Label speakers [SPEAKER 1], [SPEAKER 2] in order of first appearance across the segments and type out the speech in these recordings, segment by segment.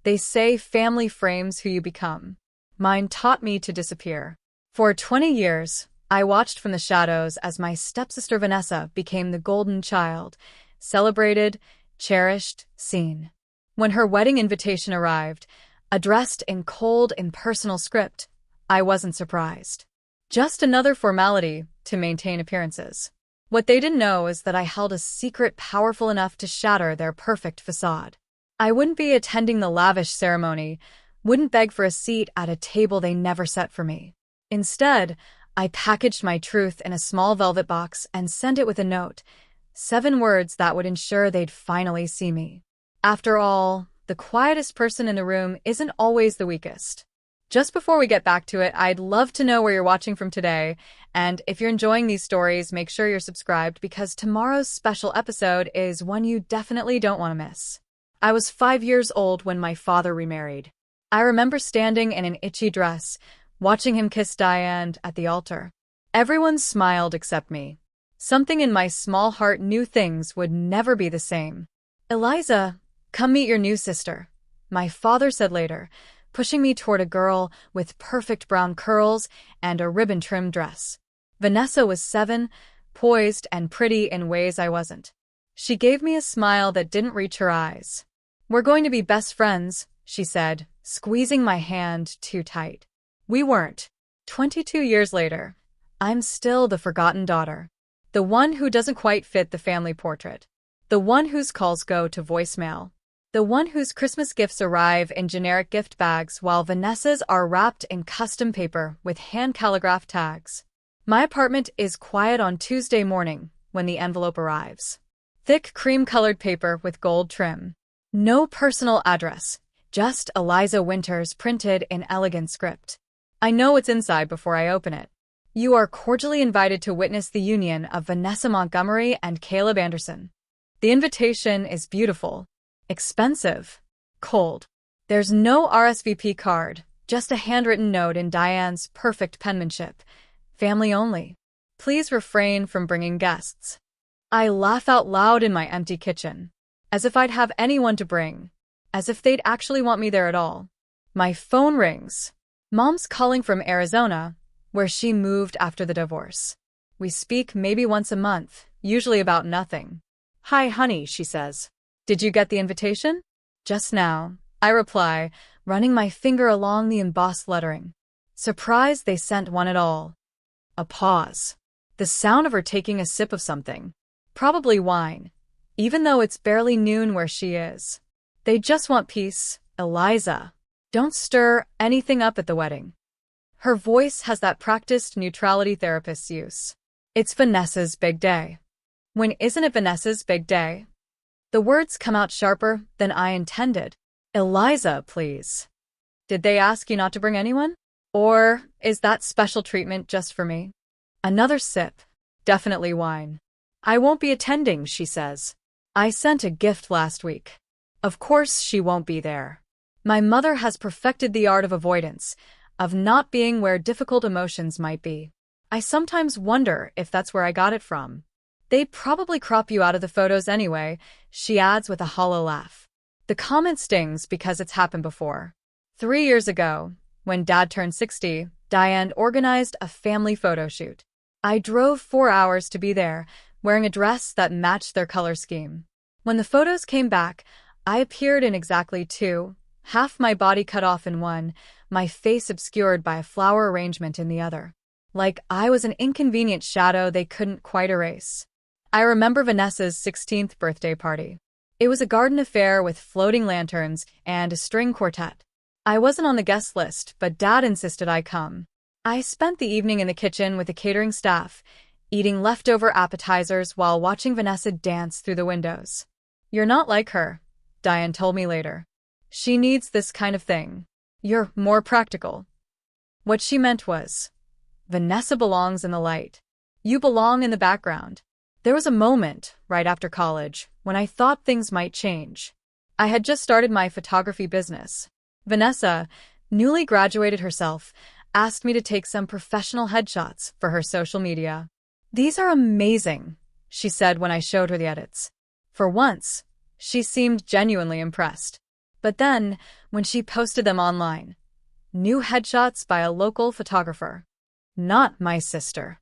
[SPEAKER 1] They say family frames who you become. Mine taught me to disappear. For 20 years, I watched from the shadows as my stepsister Vanessa became the golden child, celebrated, cherished, seen. When her wedding invitation arrived, addressed in cold, impersonal script, I wasn't surprised. Just another formality to maintain appearances. What they didn't know is that I held a secret powerful enough to shatter their perfect façade. I wouldn't be attending the lavish ceremony, wouldn't beg for a seat at a table they never set for me. Instead, I packaged my truth in a small velvet box and sent it with a note, 7 words that would ensure they'd finally see me. After all, the quietest person in the room isn't always the weakest. Just before we get back to it, I'd love to know where you're watching from today, and if you're enjoying these stories, make sure you're subscribed because tomorrow's special episode is one you definitely don't want to miss. I was 5 years old when my father remarried. I remember standing in an itchy dress, watching him kiss Diane at the altar. Everyone smiled except me. Something in my small heart knew things would never be the same. "Eliza, come meet your new sister," my father said later, pushing me toward a girl with perfect brown curls and a ribbon-trimmed dress. Vanessa was 7, poised and pretty in ways I wasn't. She gave me a smile that didn't reach her eyes. "We're going to be best friends," she said, squeezing my hand too tight. We weren't. 22 years later, I'm still the forgotten daughter. The one who doesn't quite fit the family portrait. The one whose calls go to voicemail. The one whose Christmas gifts arrive in generic gift bags while Vanessa's are wrapped in custom paper with hand-calligraphed tags. My apartment is quiet on Tuesday morning when the envelope arrives. Thick cream-colored paper with gold trim. No personal address, just Eliza Winters printed in elegant script. I know what's inside before I open it. "You are cordially invited to witness the union of Vanessa Montgomery and Caleb Anderson." The invitation is beautiful. Expensive. Cold. There's no RSVP card, just a handwritten note in Diane's perfect penmanship. "Family only. Please refrain from bringing guests." I laugh out loud in my empty kitchen. As if I'd have anyone to bring. As if they'd actually want me there at all. My phone rings. Mom's calling from Arizona, where she moved after the divorce. We speak maybe once a month, usually about nothing. "Hi, honey," she says. "Did you get the invitation?" "Just now," I reply, running my finger along the embossed lettering. Surprised they sent one at all. A pause. The sound of her taking a sip of something. Probably wine. Even though it's barely noon where she is. "They just want peace, Eliza. Don't stir anything up at the wedding." Her voice has that practiced neutrality therapist's use. It's Vanessa's big day. When isn't it Vanessa's big day? The words come out sharper than I intended. "Eliza, please. Did they ask you not to bring anyone? Or is that special treatment just for me?" Another sip. Definitely wine. "I won't be attending," she says. "I sent a gift last week." Of course she won't be there. My mother has perfected the art of avoidance, of not being where difficult emotions might be. I sometimes wonder if that's where I got it from. "They'd probably crop you out of the photos anyway," she adds with a hollow laugh. The comment stings because it's happened before. 3 years ago, when Dad turned 60, Diane organized a family photo shoot. I drove 4 hours to be there, wearing a dress that matched their color scheme. When the photos came back, I appeared in exactly 2, half my body cut off in one, my face obscured by a flower arrangement in the other. Like I was an inconvenient shadow they couldn't quite erase. I remember Vanessa's 16th birthday party. It was a garden affair with floating lanterns and a string quartet. I wasn't on the guest list, but Dad insisted I come. I spent the evening in the kitchen with the catering staff, eating leftover appetizers while watching Vanessa dance through the windows. "You're not like her," Diane told me later. "She needs this kind of thing. You're more practical." What she meant was, Vanessa belongs in the light. You belong in the background. There was a moment, right after college, when I thought things might change. I had just started my photography business. Vanessa, newly graduated herself, asked me to take some professional headshots for her social media. "These are amazing," she said when I showed her the edits. For once, she seemed genuinely impressed. But then, when she posted them online, new headshots by a local photographer. Not my sister.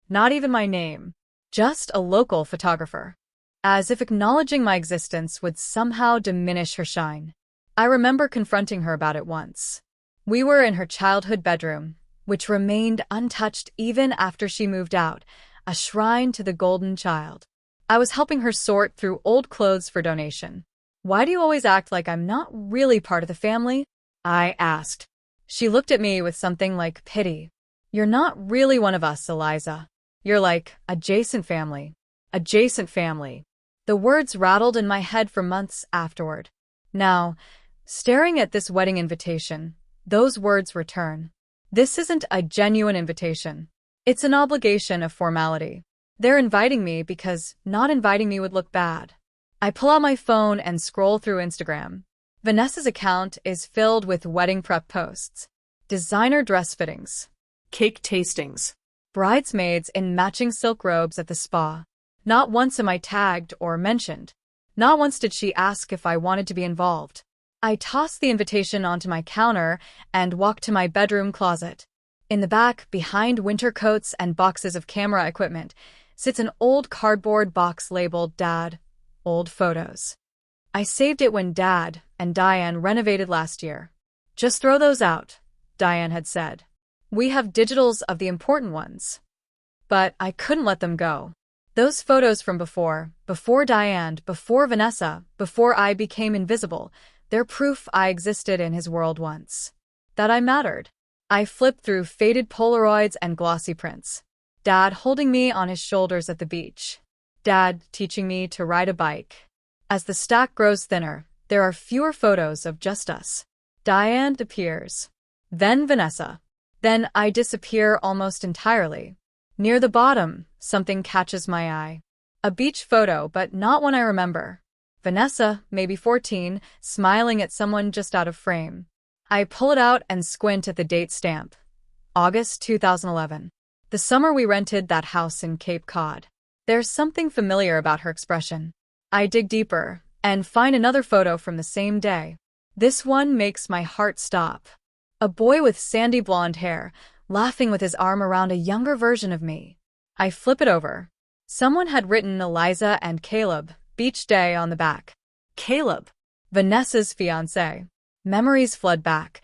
[SPEAKER 1] Not even my name. Just a local photographer. As if acknowledging my existence would somehow diminish her shine. I remember confronting her about it once. We were in her childhood bedroom, which remained untouched even after she moved out, a shrine to the golden child. I was helping her sort through old clothes for donation. "Why do you always act like I'm not really part of the family?" I asked. She looked at me with something like pity. "You're not really one of us, Eliza. You're like, adjacent family. Adjacent family." The words rattled in my head for months afterward. Now, staring at this wedding invitation, those words return. This isn't a genuine invitation. It's an obligation of formality. They're inviting me because not inviting me would look bad. I pull out my phone and scroll through Instagram. Vanessa's account is filled with wedding prep posts, designer dress fittings, cake tastings, bridesmaids in matching silk robes at the spa. Not once am I tagged or mentioned. Not once did she ask if I wanted to be involved. I toss the invitation onto my counter and walk to my bedroom closet. In the back, behind winter coats and boxes of camera equipment, sits an old cardboard box labeled Dad, Old Photos. I saved it when Dad and Diane renovated last year. "Just throw those out," Diane had said. "We have digitals of the important ones." But I couldn't let them go. Those photos from before Diane, before Vanessa, before I became invisible, they're proof I existed in his world once. That I mattered. I flipped through faded Polaroids and glossy prints. Dad holding me on his shoulders at the beach. Dad teaching me to ride a bike. As the stack grows thinner, there are fewer photos of just us. Diane appears. Then Vanessa. Then I disappear almost entirely. Near the bottom, something catches my eye. A beach photo, but not one I remember. Vanessa, maybe 14, smiling at someone just out of frame. I pull it out and squint at the date stamp. August 2011. The summer we rented that house in Cape Cod. There's something familiar about her expression. I dig deeper and find another photo from the same day. This one makes my heart stop. A boy with sandy blonde hair, laughing with his arm around a younger version of me. I flip it over. Someone had written Eliza and Caleb, beach day on the back. Caleb, Vanessa's fiancé. Memories flood back.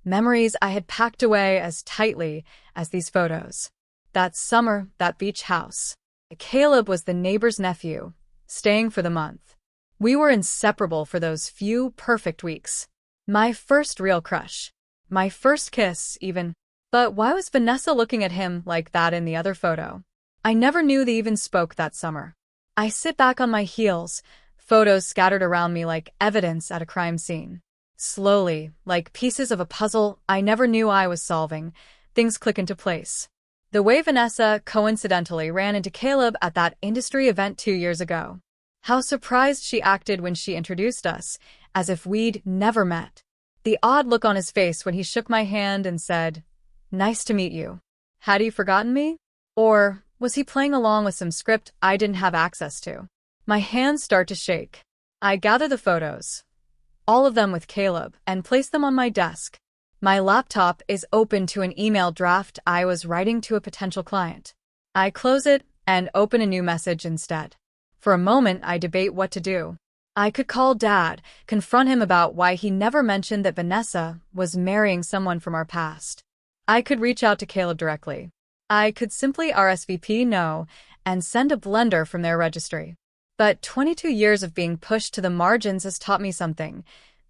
[SPEAKER 1] Memories I had packed away as tightly as these photos. That summer, that beach house. Caleb was the neighbor's nephew, staying for the month. We were inseparable for those few perfect weeks. My first real crush. My first kiss, even. But why was Vanessa looking at him like that in the other photo? I never knew they even spoke that summer. I sit back on my heels, photos scattered around me like evidence at a crime scene. Slowly, like pieces of a puzzle I never knew I was solving, things click into place. The way Vanessa coincidentally ran into Caleb at that industry event 2 years ago. How surprised she acted when she introduced us, as if we'd never met. The odd look on his face when he shook my hand and said, "Nice to meet you." Had he forgotten me? Or was he playing along with some script I didn't have access to? My hands start to shake. I gather the photos, all of them with Caleb, and place them on my desk. My laptop is open to an email draft I was writing to a potential client. I close it and open a new message instead. For a moment, I debate what to do. I could call Dad, confront him about why he never mentioned that Vanessa was marrying someone from our past. I could reach out to Caleb directly. I could simply RSVP no and send a blender from their registry. But 22 years of being pushed to the margins has taught me something.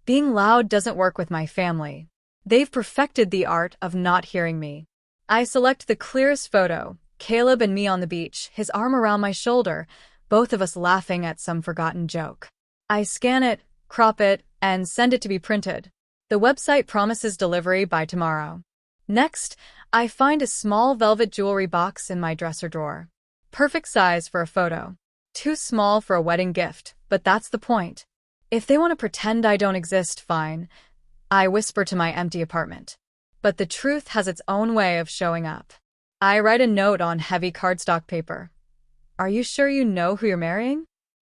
[SPEAKER 1] Being loud doesn't work with my family. They've perfected the art of not hearing me. I select the clearest photo, Caleb and me on the beach, his arm around my shoulder, both of us laughing at some forgotten joke. I scan it, crop it, and send it to be printed. The website promises delivery by tomorrow. Next, I find a small velvet jewelry box in my dresser drawer. Perfect size for a photo. Too small for a wedding gift, but that's the point. If they want to pretend I don't exist, fine. I whisper to my empty apartment. But the truth has its own way of showing up. I write a note on heavy cardstock paper. "Are you sure you know who you're marrying?"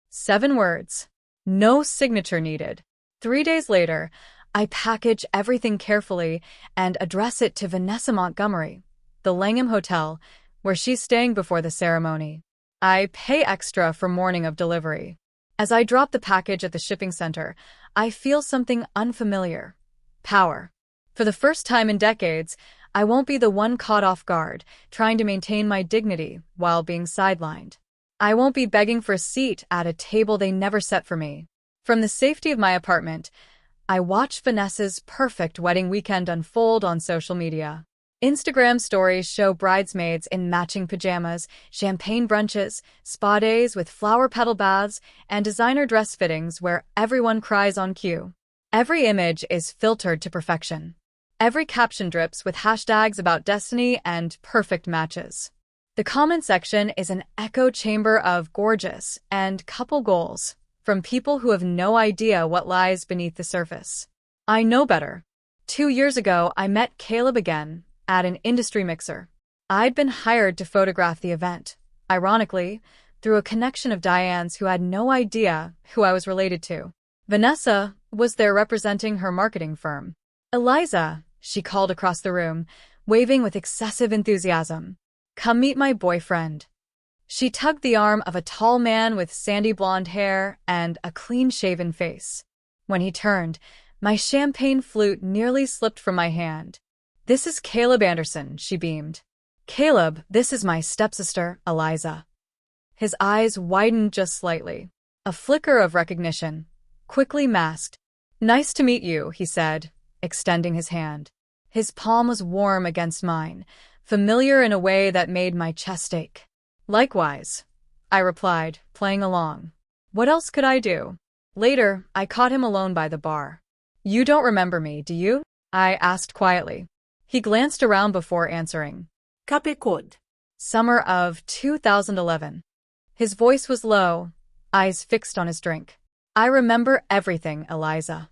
[SPEAKER 1] 7 words. No signature needed. 3 days later, I package everything carefully and address it to Vanessa Montgomery, the Langham Hotel, where she's staying before the ceremony. I pay extra for morning of delivery. As I drop the package at the shipping center, I feel something unfamiliar. Power. For the first time in decades, I won't be the one caught off guard, trying to maintain my dignity while being sidelined. I won't be begging for a seat at a table they never set for me. From the safety of my apartment, I watch Vanessa's perfect wedding weekend unfold on social media. Instagram stories show bridesmaids in matching pajamas, champagne brunches, spa days with flower petal baths, and designer dress fittings where everyone cries on cue. Every image is filtered to perfection. Every caption drips with hashtags about destiny and perfect matches. The comment section is an echo chamber of gorgeous and couple goals from people who have no idea what lies beneath the surface. I know better. 2 years ago, I met Caleb again at an industry mixer. I'd been hired to photograph the event, ironically, through a connection of Diane's who had no idea who I was related to. Vanessa was there representing her marketing firm. "Eliza," she called across the room, waving with excessive enthusiasm. "Come meet my boyfriend." She tugged the arm of a tall man with sandy blonde hair and a clean-shaven face. When he turned, my champagne flute nearly slipped from my hand. "This is Caleb Anderson," she beamed. "Caleb, this is my stepsister, Eliza." His eyes widened just slightly. A flicker of recognition, quickly masked. "Nice to meet you," he said, extending his hand. His palm was warm against mine, familiar in a way that made my chest ache. "Likewise," I replied, playing along. What else could I do? Later, I caught him alone by the bar. "You don't remember me, do you?" I asked quietly. He glanced around before answering.
[SPEAKER 2] Cape Cod.
[SPEAKER 1] Summer of 2011. His voice was low, eyes fixed on his drink. "I remember everything, Eliza."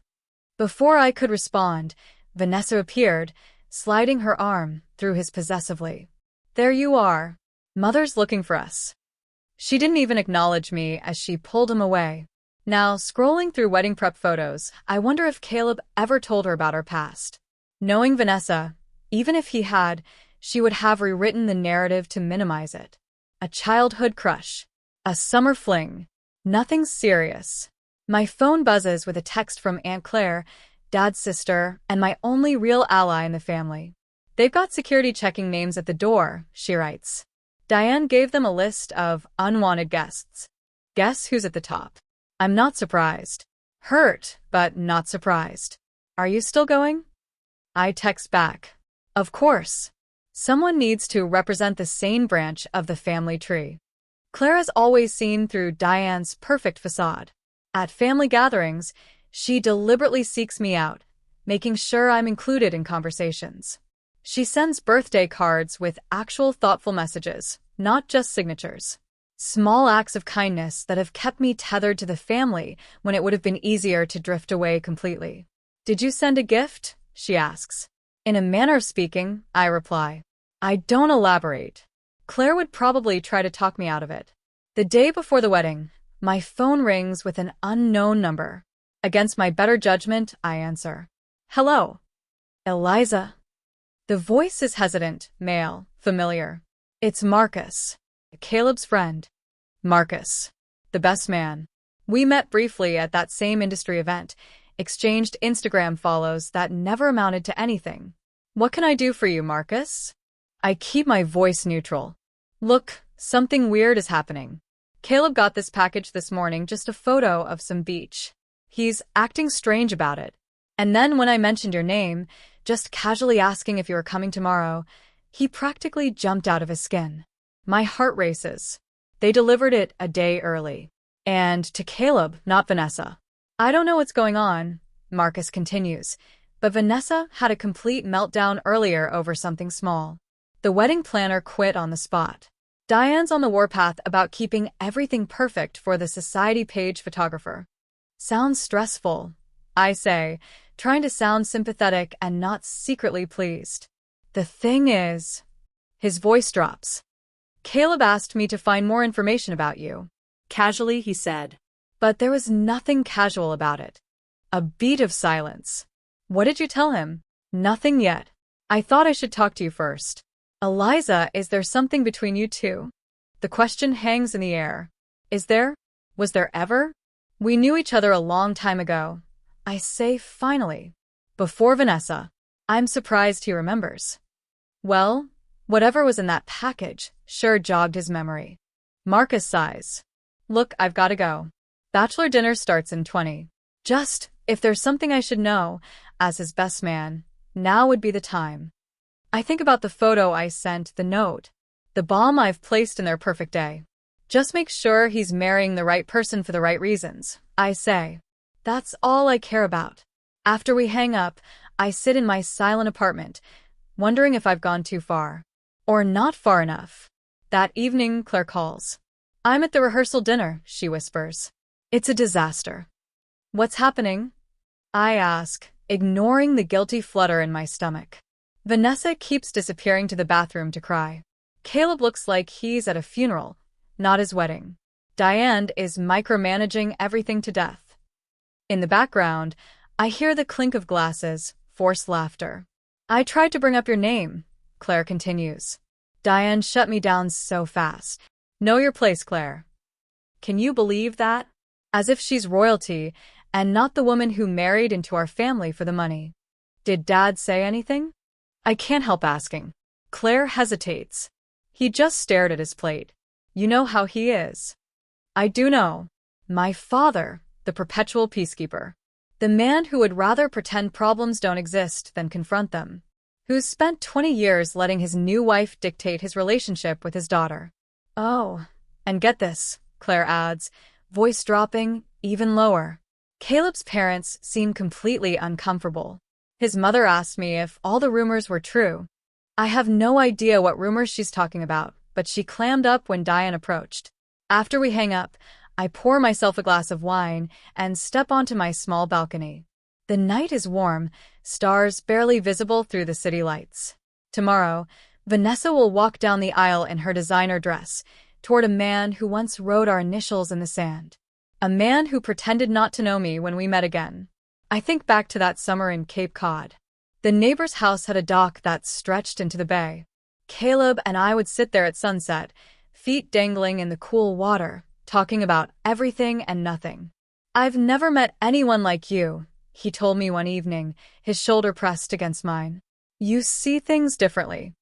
[SPEAKER 1] Before I could respond, Vanessa appeared, sliding her arm through his possessively. "There you are. Mother's looking for us." She didn't even acknowledge me as she pulled him away. Now, scrolling through wedding prep photos, I wonder if Caleb ever told her about our past. Knowing Vanessa, even if he had, she would have rewritten the narrative to minimize it. A childhood crush. A summer fling. Nothing serious. My phone buzzes with a text from Aunt Claire, Dad's sister, and my only real ally in the family. "They've got security checking names at the door," she writes. Diane gave them a list of unwanted guests. Guess who's at the top? I'm not surprised. Hurt, but not surprised. "Are you still going?" I text back. "Of course. Someone needs to represent the sane branch of the family tree." Clara's always seen through Diane's perfect façade. At family gatherings, she deliberately seeks me out, making sure I'm included in conversations. She sends birthday cards with actual thoughtful messages, not just signatures. Small acts of kindness that have kept me tethered to the family when it would have been easier to drift away completely. "Did you send a gift?" she asks. In a manner of speaking, I reply. I don't elaborate. Claire would probably try to talk me out of it. The day before the wedding, my phone rings with an unknown number. Against my better judgment, I answer. "Hello. Eliza." The voice is hesitant, male, familiar. It's Marcus, Caleb's friend. Marcus, the best man. We met briefly at that same industry event, exchanged Instagram follows that never amounted to anything. "What can I do for you, Marcus?" I keep my voice neutral. "Look, something weird is happening. Caleb got this package this morning, just a photo of some beach. He's acting strange about it. And then when I mentioned your name, just casually asking if you were coming tomorrow, he practically jumped out of his skin. My heart races. They delivered it a day early. And to Caleb, not Vanessa. I don't know what's going on," Marcus continues, but Vanessa had a complete meltdown earlier over something small. The wedding planner quit on the spot. Diane's on the warpath about keeping everything perfect for the society page photographer. Sounds stressful, I say, trying to sound sympathetic and not secretly pleased. The thing is, his voice drops. "Caleb asked me to find more information about you."
[SPEAKER 2] Casually, he said.
[SPEAKER 1] But there was nothing casual about it. A beat of silence. What did you tell him? Nothing yet. I thought I should talk to you first. Eliza, is there something between you two? The question hangs in the air. Is there? Was there ever? We knew each other a long time ago. I say finally. Before Vanessa. I'm surprised he remembers. Well, whatever was in that package sure jogged his memory. Marcus sighs. Look, I've gotta go. Bachelor dinner starts in 20. Just, if there's something I should know, as his best man, now would be the time. I think about the photo I sent, the note, the bomb I've placed in their perfect day. Just make sure he's marrying the right person for the right reasons, I say. That's all I care about. After we hang up, I sit in my silent apartment, wondering if I've gone too far. Or not far enough. That evening, Claire calls. I'm at the rehearsal dinner, she whispers. It's a disaster. What's happening? I ask, ignoring the guilty flutter in my stomach. Vanessa keeps disappearing to the bathroom to cry. Caleb looks like he's at a funeral, not his wedding. Diane is micromanaging everything to death. In the background, I hear the clink of glasses, forced laughter. I tried to bring up your name, Claire continues. Diane shut me down so fast. Know your place, Claire. Can you believe that? As if she's royalty, and not the woman who married into our family for the money. Did Dad say anything? I can't help asking. Claire hesitates. He just stared at his plate. You know how he is. I do know. My father, the perpetual peacekeeper. The man who would rather pretend problems don't exist than confront them. Who's spent 20 years letting his new wife dictate his relationship with his daughter. Oh, and get this, Claire adds, voice dropping even lower. Caleb's parents seem completely uncomfortable. His mother asked me if all the rumors were true. I have no idea what rumors she's talking about, but she clammed up when Diane approached. After we hang up, I pour myself a glass of wine and step onto my small balcony. The night is warm, stars barely visible through the city lights. Tomorrow, Vanessa will walk down the aisle in her designer dress, toward a man who once wrote our initials in the sand. A man who pretended not to know me when we met again. I think back to that summer in Cape Cod. The neighbor's house had a dock that stretched into the bay. Caleb and I would sit there at sunset, feet dangling in the cool water, talking about everything and nothing. I've never met anyone like you, he told me one evening, his shoulder pressed against mine. You see things differently.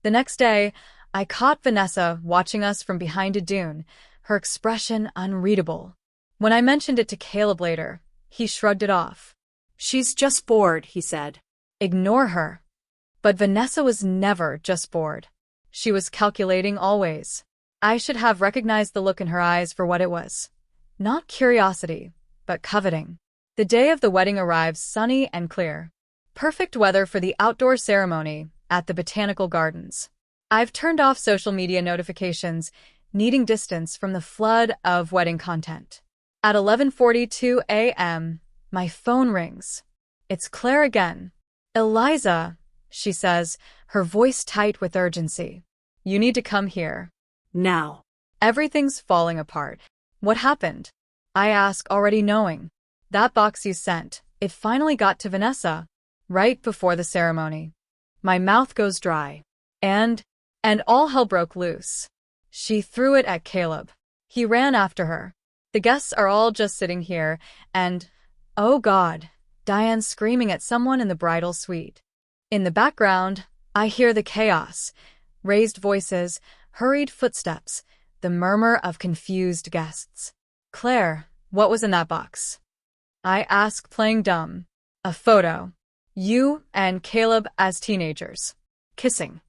[SPEAKER 1] The next day, I caught Vanessa watching us from behind a dune, her expression unreadable. When I mentioned it to Caleb later, he shrugged it off. She's just bored, he said. Ignore her. But Vanessa was never just bored. She was calculating always. I should have recognized the look in her eyes for what it was. Not curiosity, but coveting. The day of the wedding arrives sunny and clear. Perfect weather for the outdoor ceremony at the Botanical Gardens. I've turned off social media notifications, needing distance from the flood of wedding content. At 11:42 a.m., my phone rings. It's Claire again. Eliza, she says, her voice tight with urgency. You need to come here. Now. Everything's falling apart. What happened? I ask, already knowing. That box you sent, it finally got to Vanessa, right before the ceremony. My mouth goes dry. And all hell broke loose. She threw it at Caleb. He ran after her. The guests are all just sitting here, and, oh God, Diane's screaming at someone in the bridal suite. In the background, I hear the chaos, raised voices, hurried footsteps, the murmur of confused guests. Claire, what was in that box? I ask, playing dumb. A photo. You and Caleb as teenagers. Kissing.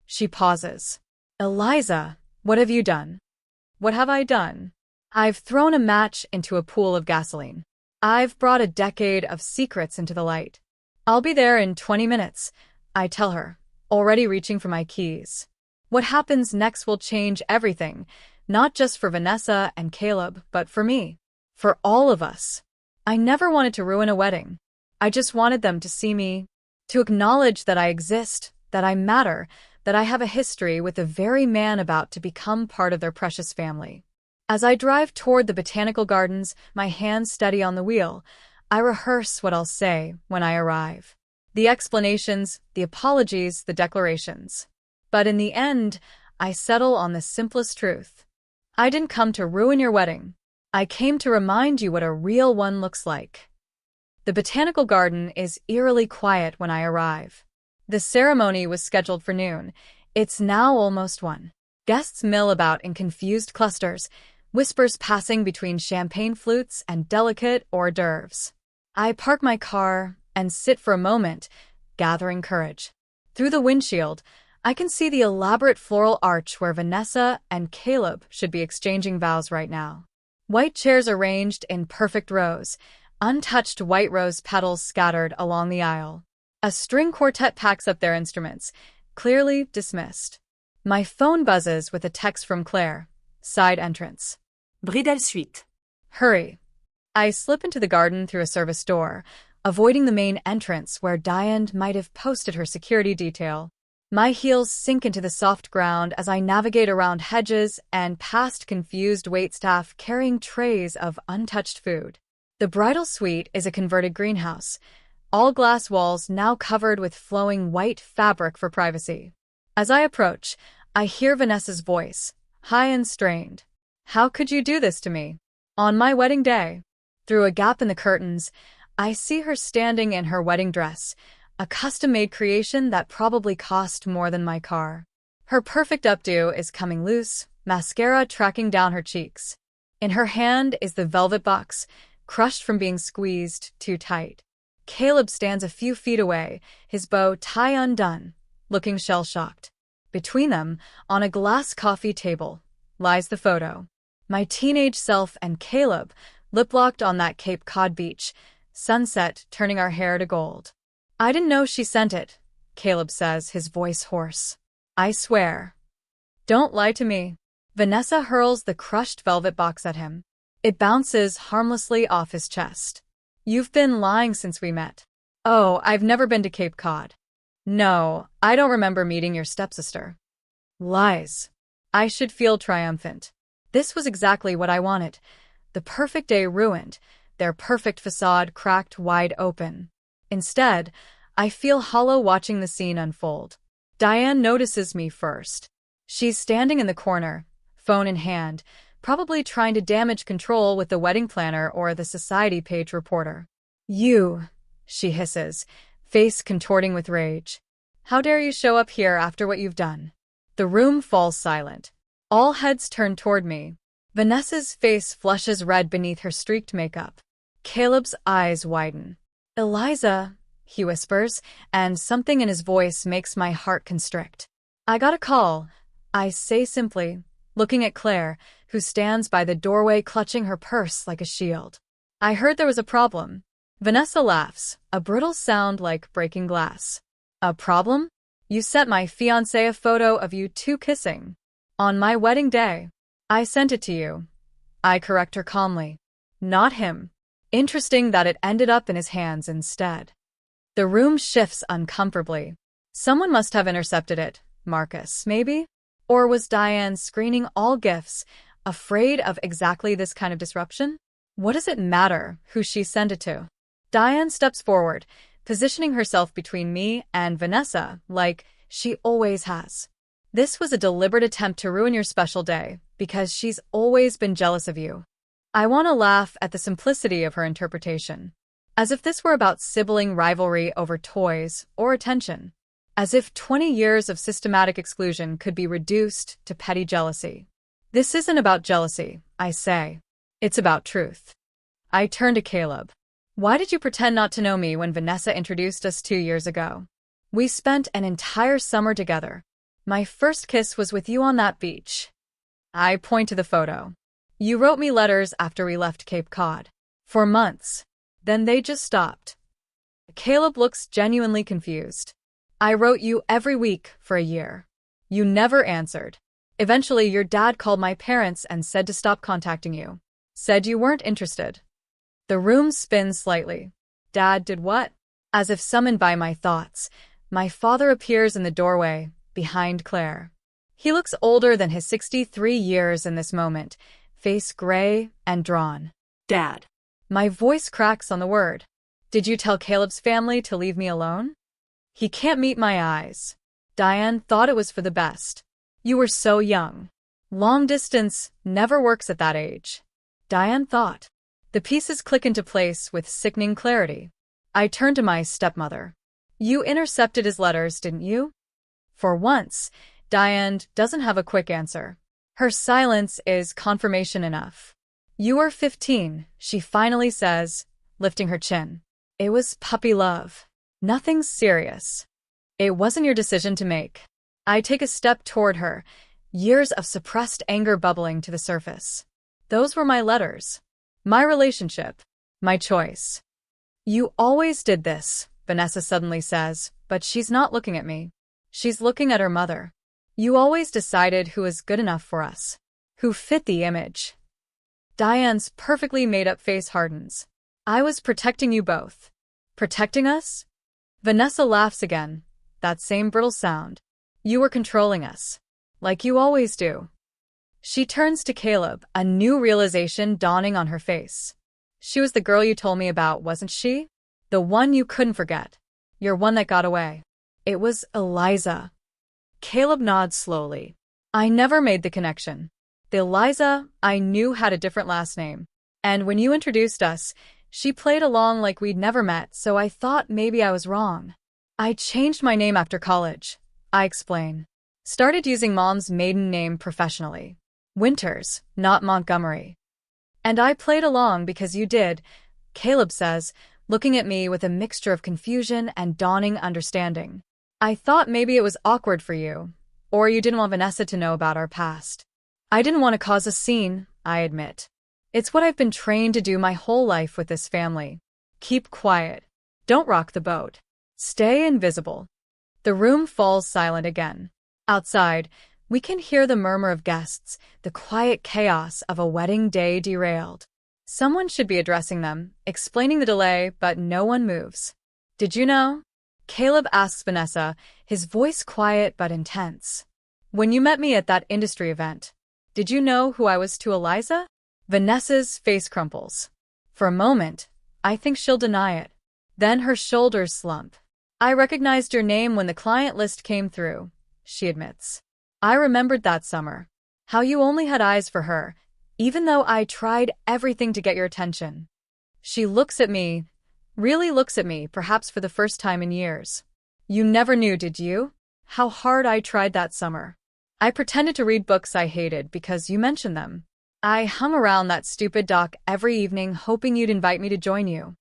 [SPEAKER 1] She pauses. Eliza, what have you done? What have I done? I've thrown a match into a pool of gasoline. I've brought a decade of secrets into the light. I'll be there in 20 minutes, I tell her, already reaching for my keys. What happens next will change everything, not just for Vanessa and Caleb, but for me. For all of us. I never wanted to ruin a wedding. I just wanted them to see me, to acknowledge that I exist, that I matter, that I have a history with the very man about to become part of their precious family. As I drive toward the Botanical Gardens, my hands steady on the wheel, I rehearse what I'll say when I arrive. The explanations, the apologies, the declarations. But in the end, I settle on the simplest truth. I didn't come to ruin your wedding. I came to remind you what a real one looks like. The botanical garden is eerily quiet when I arrive. The ceremony was scheduled for noon. It's now almost 1. Guests mill about in confused clusters, whispers passing between champagne flutes and delicate hors d'oeuvres. I park my car and sit for a moment, gathering courage. Through the windshield, I can see the elaborate floral arch where Vanessa and Caleb should be exchanging vows right now. White chairs arranged in perfect rows, untouched white rose petals scattered along the aisle. A string quartet packs up their instruments, clearly dismissed. My phone buzzes with a text from Claire. Side entrance.
[SPEAKER 2] Bridal suite.
[SPEAKER 1] Hurry. I slip into the garden through a service door, avoiding the main entrance where Diane might have posted her security detail. My heels sink into the soft ground as I navigate around hedges and past confused waitstaff carrying trays of untouched food. The bridal suite is a converted greenhouse, all glass walls now covered with flowing white fabric for privacy. As I approach, I hear Vanessa's voice, high and strained. How could you do this to me? On my wedding day. Through a gap in the curtains, I see her standing in her wedding dress, a custom-made creation that probably cost more than my car. Her perfect updo is coming loose, mascara tracking down her cheeks. In her hand is the velvet box, crushed from being squeezed too tight. Caleb stands a few feet away, his bow tie undone, looking shell-shocked. Between them, on a glass coffee table, lies the photo. My teenage self and Caleb, lip-locked on that Cape Cod beach, sunset turning our hair to gold. I didn't know she sent it, Caleb says, his voice hoarse. I swear. Don't lie to me. Vanessa hurls the crushed velvet box at him. It bounces harmlessly off his chest. You've been lying since we met. Oh, I've never been to Cape Cod. No, I don't remember meeting your stepsister. Lies. I should feel triumphant. This was exactly what I wanted. The perfect day ruined, their perfect façade cracked wide open. Instead, I feel hollow watching the scene unfold. Diane notices me first. She's standing in the corner, phone in hand, probably trying to damage control with the wedding planner or the society page reporter. You, she hisses, face contorting with rage. How dare you show up here after what you've done? The room falls silent. All heads turn toward me. Vanessa's face flushes red beneath her streaked makeup. Caleb's eyes widen. Eliza, he whispers, and something in his voice makes my heart constrict. I got a call, I say simply, looking at Claire, who stands by the doorway clutching her purse like a shield. I heard there was a problem. Vanessa laughs, a brittle sound like breaking glass. A problem? You sent my fiancé a photo of you two kissing. On my wedding day. I sent it to you. I correct her calmly. Not him. Interesting that it ended up in his hands instead. The room shifts uncomfortably. Someone must have intercepted it. Marcus, maybe? Or was Diane screening all gifts, afraid of exactly this kind of disruption? What does it matter who she sent it to? Diane steps forward, positioning herself between me and Vanessa, like she always has. This was a deliberate attempt to ruin your special day, because she's always been jealous of you. I want to laugh at the simplicity of her interpretation. As if this were about sibling rivalry over toys or attention. As if 20 years of systematic exclusion could be reduced to petty jealousy. This isn't about jealousy, I say. It's about truth. I turn to Caleb. Why did you pretend not to know me when Vanessa introduced us 2 years ago? We spent an entire summer together. My first kiss was with you on that beach. I point to the photo. You wrote me letters after we left Cape Cod. For months. Then they just stopped. Caleb looks genuinely confused. I wrote you every week for a year. You never answered. Eventually, your dad called my parents and said to stop contacting you. Said you weren't interested. The room spins slightly. Dad did what? As if summoned by my thoughts, my father appears in the doorway, behind Claire. He looks older than his 63 years in this moment, face gray and drawn.
[SPEAKER 2] Dad.
[SPEAKER 1] My voice cracks on the word. Did you tell Caleb's family to leave me alone? He can't meet my eyes. Diane thought it was for the best. You were so young. Long distance never works at that age. Diane thought. The pieces click into place with sickening clarity. I turned to my stepmother. You intercepted his letters, didn't you? For once, Diane doesn't have a quick answer. Her silence is confirmation enough. You are 15, she finally says, lifting her chin. It was puppy love. Nothing serious. It wasn't your decision to make. I take a step toward her, years of suppressed anger bubbling to the surface. Those were my letters. My relationship. My choice. You always did this, Vanessa suddenly says, but she's not looking at me. She's looking at her mother. You always decided who was good enough for us. Who fit the image. Diane's perfectly made-up face hardens. I was protecting you both. Protecting us? Vanessa laughs again, that same brittle sound. You were controlling us. Like you always do. She turns to Caleb, a new realization dawning on her face. She was the girl you told me about, wasn't she? The one you couldn't forget. Your one that got away. It was Eliza. Caleb nods slowly. I never made the connection. The Eliza I knew had a different last name. And when you introduced us, she played along like we'd never met, so I thought maybe I was wrong. I changed my name after college, I explain. Started using Mom's maiden name professionally. Winters, not Montgomery. And I played along because you did, Caleb says, looking at me with a mixture of confusion and dawning understanding. I thought maybe it was awkward for you, or you didn't want Vanessa to know about our past. I didn't want to cause a scene, I admit. It's what I've been trained to do my whole life with this family. Keep quiet. Don't rock the boat. Stay invisible. The room falls silent again. Outside, we can hear the murmur of guests, the quiet chaos of a wedding day derailed. Someone should be addressing them, explaining the delay, but no one moves. Did you know? Caleb asks Vanessa, his voice quiet but intense. When you met me at that industry event, did you know who I was to Eliza? Vanessa's face crumples. For a moment, I think she'll deny it. Then her shoulders slump. I recognized your name when the client list came through, she admits. I remembered that summer. How you only had eyes for her, even though I tried everything to get your attention. She looks at me, really looks at me, perhaps for the first time in years. You never knew, did you? How hard I tried that summer. I pretended to read books I hated because you mentioned them. I hung around that stupid dock every evening hoping you'd invite me to join you.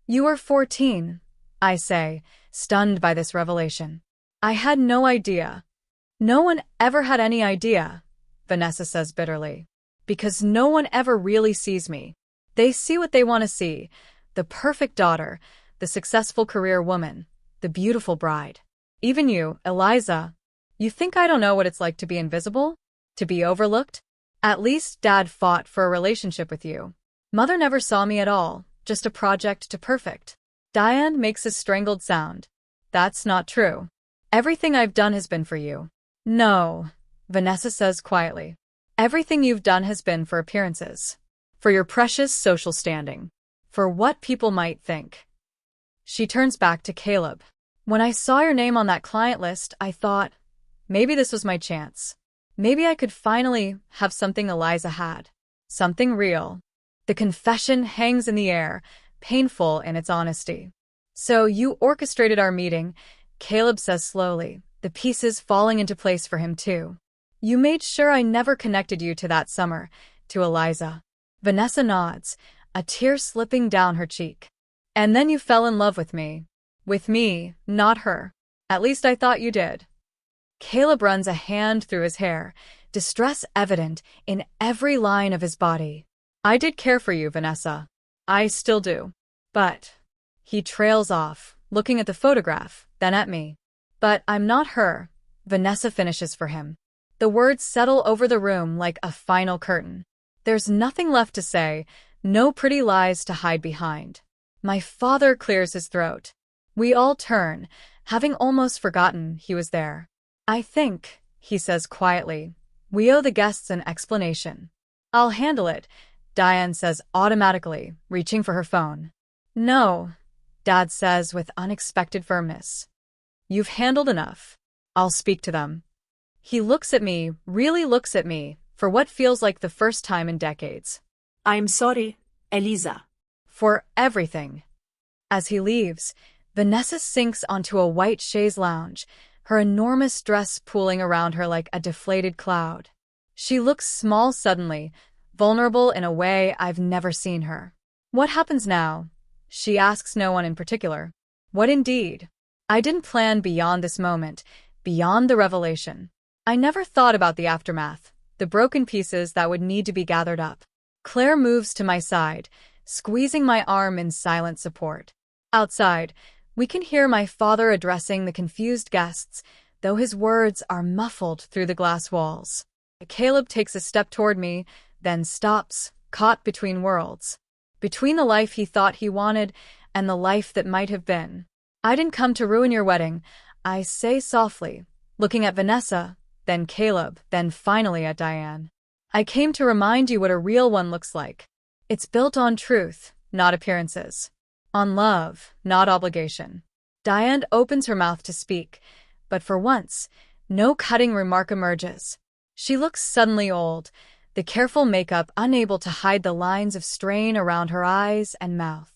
[SPEAKER 1] You were 14, I say, stunned by this revelation. I had no idea. No one ever had any idea, Vanessa says bitterly. Because no one ever really sees me. They see what they want to see. The perfect daughter, the successful career woman, the beautiful bride. Even you, Eliza. You think I don't know what it's like to be invisible? To be overlooked? At least Dad fought for a relationship with you. Mother never saw me at all, just a project to perfect. Diane makes a strangled sound. That's not true. Everything I've done has been for you. No, Vanessa says quietly. Everything you've done has been for appearances. For your precious social standing. For what people might think. She turns back to Caleb. When I saw your name on that client list, I thought, maybe this was my chance. Maybe I could finally have something Eliza had. Something real. The confession hangs in the air, painful in its honesty. So you orchestrated our meeting, Caleb says slowly, the pieces falling into place for him too. You made sure I never connected you to that summer, to Eliza. Vanessa nods, a tear slipping down her cheek. And then you fell in love with me. With me, not her. At least I thought you did. Caleb runs a hand through his hair, distress evident in every line of his body. I did care for you, Vanessa. I still do. But... He trails off, looking at the photograph, then at me. But I'm not her, Vanessa finishes for him. The words settle over the room like a final curtain. There's nothing left to say, no pretty lies to hide behind. My father clears his throat. We all turn, having almost forgotten he was there. I think, he says quietly, we owe the guests an explanation. I'll handle it, Diane says automatically, reaching for her phone. No, Dad says with unexpected firmness. You've handled enough. I'll speak to them. He looks at me, really looks at me, for what feels like the first time in decades.
[SPEAKER 2] I'm sorry, Eliza.
[SPEAKER 1] For everything. As he leaves, Vanessa sinks onto a white chaise lounge, her enormous dress pooling around her like a deflated cloud. She looks small suddenly, vulnerable in a way I've never seen her. What happens now? She asks no one in particular. What indeed? I didn't plan beyond this moment, beyond the revelation. I never thought about the aftermath, the broken pieces that would need to be gathered up. Claire moves to my side, squeezing my arm in silent support. Outside, we can hear my father addressing the confused guests, though his words are muffled through the glass walls. Caleb takes a step toward me, then stops, caught between worlds. Between the life he thought he wanted and the life that might have been. I didn't come to ruin your wedding, I say softly, looking at Vanessa, then Caleb, then finally at Diane. I came to remind you what a real one looks like. It's built on truth, not appearances. On love, not obligation. Diane opens her mouth to speak, but for once, no cutting remark emerges. She looks suddenly old, the careful makeup unable to hide the lines of strain around her eyes and mouth.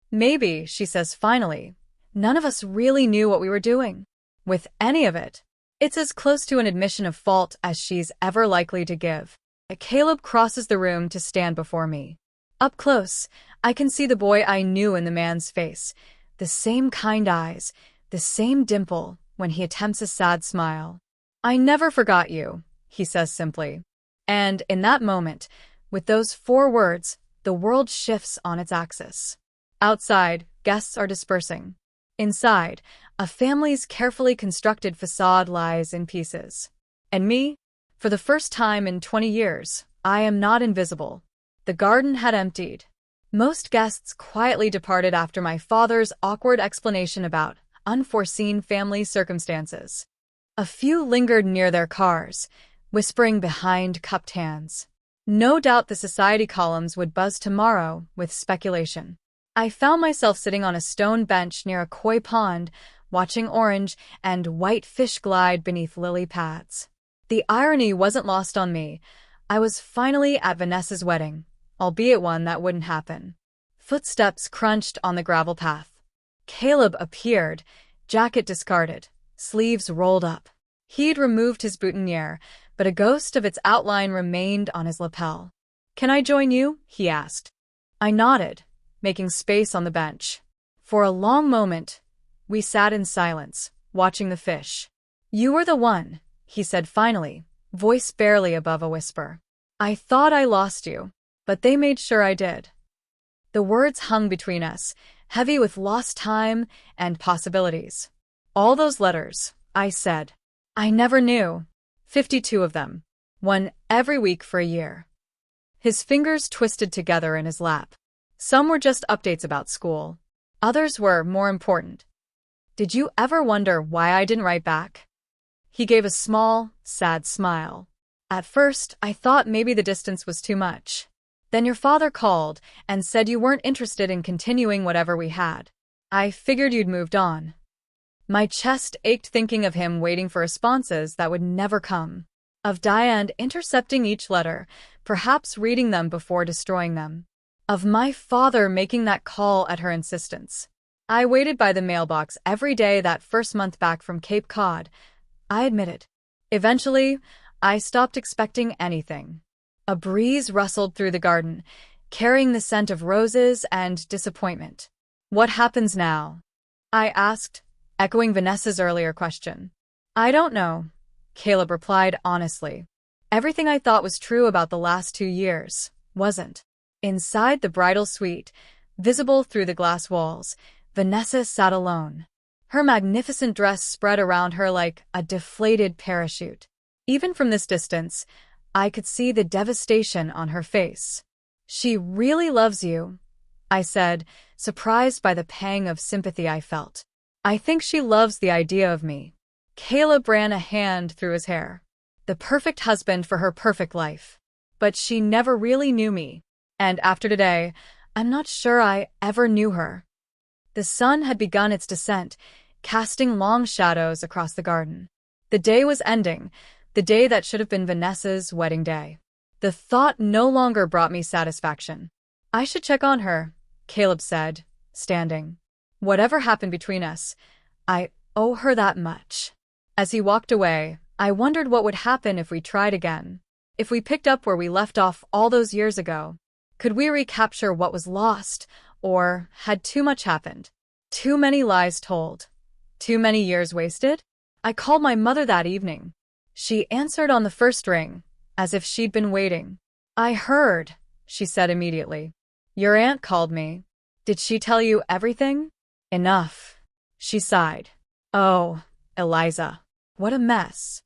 [SPEAKER 1] Maybe, she says finally, none of us really knew what we were doing. With any of it. It's as close to an admission of fault as she's ever likely to give. Caleb crosses the room to stand before me. Up close, I can see the boy I knew in the man's face, the same kind eyes, the same dimple when he attempts a sad smile. I never forgot you, he says simply. And in that moment, with those 4 words, the world shifts on its axis. Outside, guests are dispersing. Inside, a family's carefully constructed façade lies in pieces. And me? For the first time in 20 years, I am not invisible. The garden had emptied. Most guests quietly departed after my father's awkward explanation about unforeseen family circumstances. A few lingered near their cars, whispering behind cupped hands. No doubt the society columns would buzz tomorrow with speculation. I found myself sitting on a stone bench near a koi pond, watching orange and white fish glide beneath lily pads. The irony wasn't lost on me. I was finally at Vanessa's wedding, albeit one that wouldn't happen. Footsteps crunched on the gravel path. Caleb appeared, jacket discarded, sleeves rolled up. He'd removed his boutonniere, but a ghost of its outline remained on his lapel. "Can I join you?" he asked. I nodded, making space on the bench. For a long moment, we sat in silence, watching the fish. "You were the one," he said finally, voice barely above a whisper. "I thought I lost you, but they made sure I did." The words hung between us, heavy with lost time and possibilities. "All those letters," I said. "I never knew. 52 of them. One every week for a year." His fingers twisted together in his lap. Some were just updates about school. Others were more important. "Did you ever wonder why I didn't write back?" He gave a small, sad smile. "At first, I thought maybe the distance was too much. Then your father called and said you weren't interested in continuing whatever we had. I figured you'd moved on." My chest ached thinking of him waiting for responses that would never come. Of Diane intercepting each letter, perhaps reading them before destroying them. Of my father making that call at her insistence. I waited by the mailbox every day that first month back from Cape Cod. I admitted. Eventually, I stopped expecting anything. A breeze rustled through the garden, carrying the scent of roses and disappointment. "What happens now?" I asked, echoing Vanessa's earlier question. "I don't know," Caleb replied honestly. Everything I thought was true about the last 2 years wasn't. Inside the bridal suite, visible through the glass walls, Vanessa sat alone. Her magnificent dress spread around her like a deflated parachute. Even from this distance, I could see the devastation on her face. "She really loves you," I said, surprised by the pang of sympathy I felt. "I think she loves the idea of me." Caleb ran a hand through his hair. "The perfect husband for her perfect life. But she never really knew me." And after today, I'm not sure I ever knew her. The sun had begun its descent, casting long shadows across the garden. The day was ending, the day that should have been Vanessa's wedding day. The thought no longer brought me satisfaction. I should check on her, Caleb said, standing. Whatever happened between us, I owe her that much. As he walked away, I wondered what would happen if we tried again. If we picked up where we left off all those years ago. Could we recapture what was lost, or had too much happened? Too many lies told? Too many years wasted? I called my mother that evening. She answered on the first ring, as if she'd been waiting. I heard, she said immediately. Your aunt called me. Did she tell you everything? Enough. She sighed. Oh, Eliza, what a mess.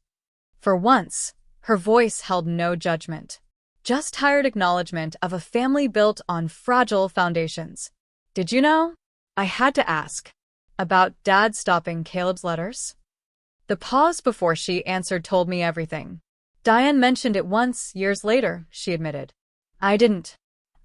[SPEAKER 1] For once, her voice held no judgment. Just tired acknowledgement of a family built on fragile foundations. Did you know? I had to ask. About Dad stopping Caleb's letters? The pause before she answered told me everything. Diane mentioned it once, years later, she admitted. I didn't.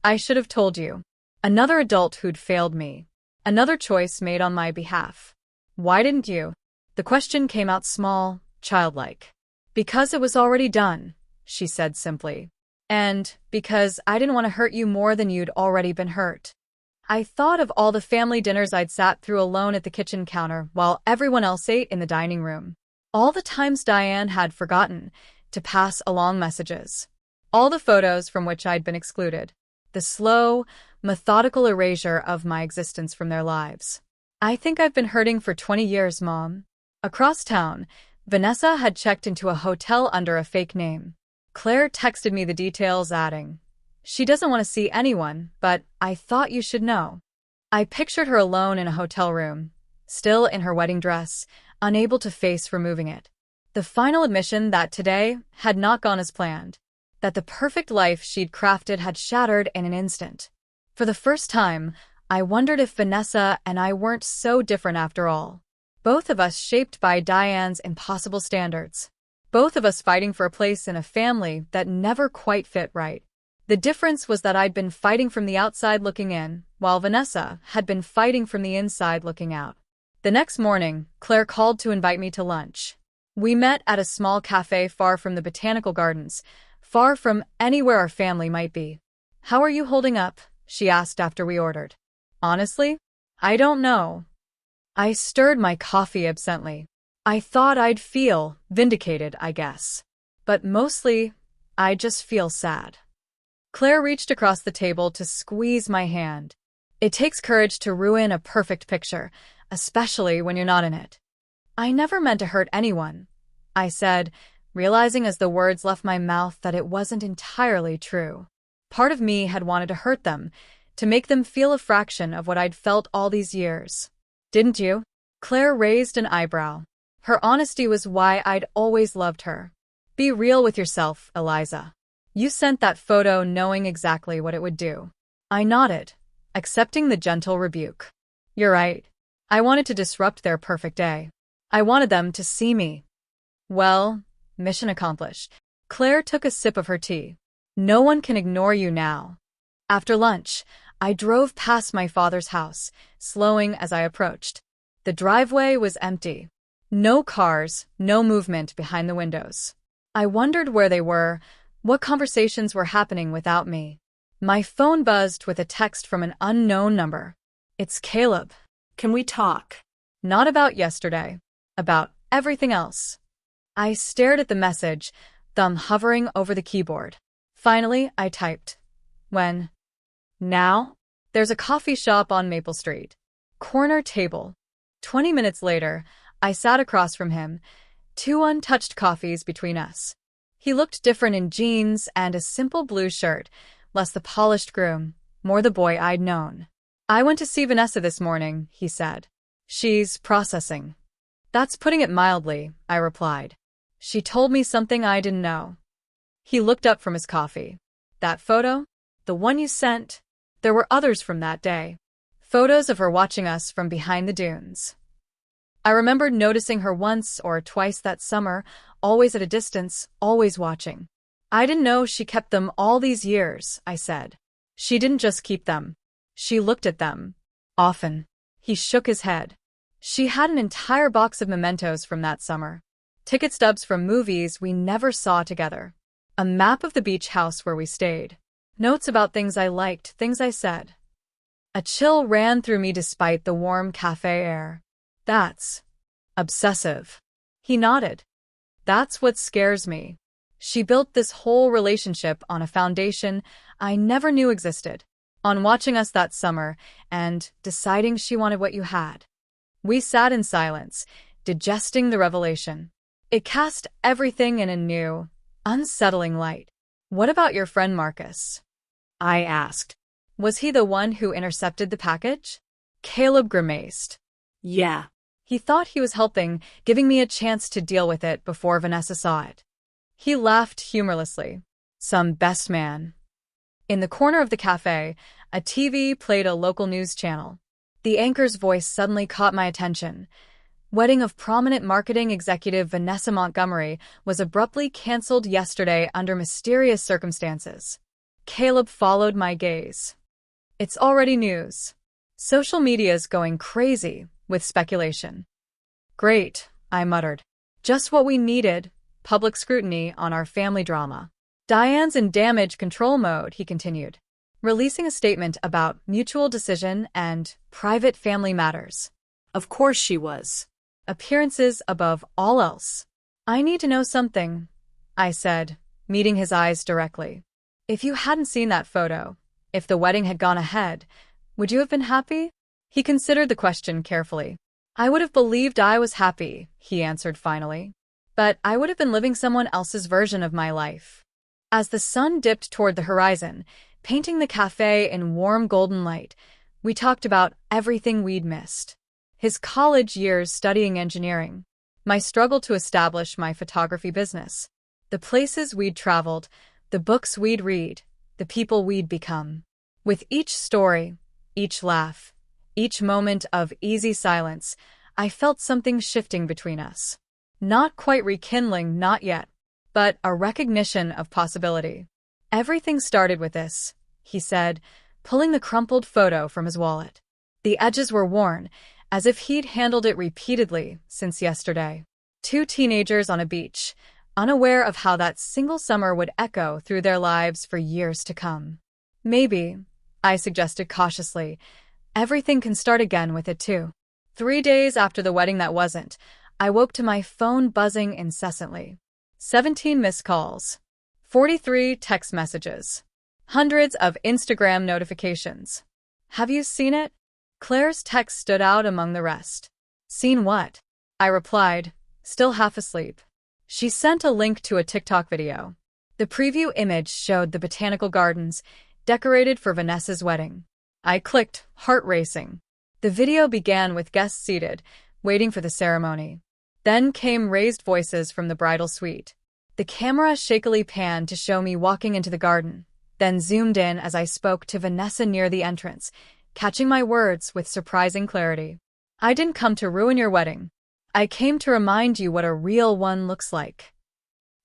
[SPEAKER 1] I should have told you. Another adult who'd failed me. Another choice made on my behalf. Why didn't you? The question came out small, childlike. Because it was already done, she said simply. And because I didn't want to hurt you more than you'd already been hurt. I thought of all the family dinners I'd sat through alone at the kitchen counter while everyone else ate in the dining room. All the times Diane had forgotten to pass along messages. All the photos from which I'd been excluded. The slow, methodical erasure of my existence from their lives. I think I've been hurting for 20 years, Mom. Across town, Vanessa had checked into a hotel under a fake name. Claire texted me the details, adding, she doesn't want to see anyone, but I thought you should know. I pictured her alone in a hotel room, still in her wedding dress, unable to face removing it. The final admission that today had not gone as planned, that the perfect life she'd crafted had shattered in an instant. For the first time, I wondered if Vanessa and I weren't so different after all. Both of us shaped by Diane's impossible standards. Both of us fighting for a place in a family that never quite fit right. The difference was that I'd been fighting from the outside looking in, while Vanessa had been fighting from the inside looking out. The next morning, Claire called to invite me to lunch. We met at a small cafe far from the botanical gardens, far from anywhere our family might be. How are you holding up? She asked after we ordered. Honestly, I don't know. I stirred my coffee absently. I thought I'd feel vindicated, I guess. But mostly, I just feel sad. Claire reached across the table to squeeze my hand. It takes courage to ruin a perfect picture, especially when you're not in it. I never meant to hurt anyone, I said, realizing as the words left my mouth that it wasn't entirely true. Part of me had wanted to hurt them, to make them feel a fraction of what I'd felt all these years. Didn't you? Claire raised an eyebrow. Her honesty was why I'd always loved her. Be real with yourself, Eliza. You sent that photo knowing exactly what it would do. I nodded, accepting the gentle rebuke. You're right. I wanted to disrupt their perfect day. I wanted them to see me. Well, mission accomplished. Claire took a sip of her tea. No one can ignore you now. After lunch, I drove past my father's house, slowing as I approached. The driveway was empty. No cars, no movement behind the windows. I wondered where they were, what conversations were happening without me. My phone buzzed with a text from an unknown number. It's Caleb.
[SPEAKER 2] Can we talk?
[SPEAKER 1] Not about yesterday. About everything else. I stared at the message, thumb hovering over the keyboard. Finally, I typed. When? Now? There's a coffee shop on Maple Street. Corner table. 20 minutes later, I sat across from him, 2 untouched coffees between us. He looked different in jeans and a simple blue shirt, less the polished groom, more the boy I'd known. I went to see Vanessa this morning, he said. She's processing. That's putting it mildly, I replied. She told me something I didn't know. He looked up from his coffee. That photo? The one you sent? There were others from that day. Photos of her watching us from behind the dunes. I remembered noticing her once or twice that summer, always at a distance, always watching. I didn't know she kept them all these years, I said. She didn't just keep them. She looked at them. Often. He shook his head. She had an entire box of mementos from that summer. Ticket stubs from movies we never saw together. A map of the beach house where we stayed. Notes about things I liked, things I said. A chill ran through me despite the warm cafe air. That's obsessive. He nodded. That's what scares me. She built this whole relationship on a foundation I never knew existed. On watching us that summer and deciding she wanted what you had. We sat in silence, digesting the revelation. It cast everything in a new, unsettling light. What about your friend Marcus? I asked. Was he the one who intercepted the package? Caleb grimaced.
[SPEAKER 2] Yeah.
[SPEAKER 1] He thought he was helping, giving me a chance to deal with it before Vanessa saw it. He laughed humorlessly. Some best man. In the corner of the cafe, a TV played a local news channel. The anchor's voice suddenly caught my attention. Wedding of prominent marketing executive Vanessa Montgomery was abruptly canceled yesterday under mysterious circumstances. Caleb followed my gaze. It's already news. Social media's going crazy with speculation. Great, I muttered. Just what we needed, public scrutiny on our family drama. Diane's in damage control mode, he continued, releasing a statement about mutual decision and private family matters.
[SPEAKER 2] Of course she was.
[SPEAKER 1] Appearances above all else. I need to know something, I said, meeting his eyes directly. If you hadn't seen that photo, if the wedding had gone ahead, would you have been happy? He considered the question carefully. I would have believed I was happy, he answered finally. But I would have been living someone else's version of my life. As the sun dipped toward the horizon, painting the cafe in warm golden light, we talked about everything we'd missed. His college years studying engineering, my struggle to establish my photography business, the places we'd traveled, the books we'd read, the people we'd become. With each story, each laugh, each moment of easy silence, I felt something shifting between us. Not quite rekindling, not yet, but a recognition of possibility. Everything started with this, he said, pulling the crumpled photo from his wallet. The edges were worn, as if he'd handled it repeatedly since yesterday. Two teenagers on a beach, unaware of how that single summer would echo through their lives for years to come. Maybe, I suggested cautiously, everything can start again with it too. 3 days after the wedding that wasn't, I woke to my phone buzzing incessantly. 17 missed calls. 43 text messages. Hundreds of Instagram notifications. Have you seen it? Claire's text stood out among the rest. Seen what? I replied, still half asleep. She sent a link to a TikTok video. The preview image showed the botanical gardens, decorated for Vanessa's wedding. I clicked, heart racing. The video began with guests seated, waiting for the ceremony. Then came raised voices from the bridal suite. The camera shakily panned to show me walking into the garden, then zoomed in as I spoke to Vanessa near the entrance, catching my words with surprising clarity. I didn't come to ruin your wedding. I came to remind you what a real one looks like.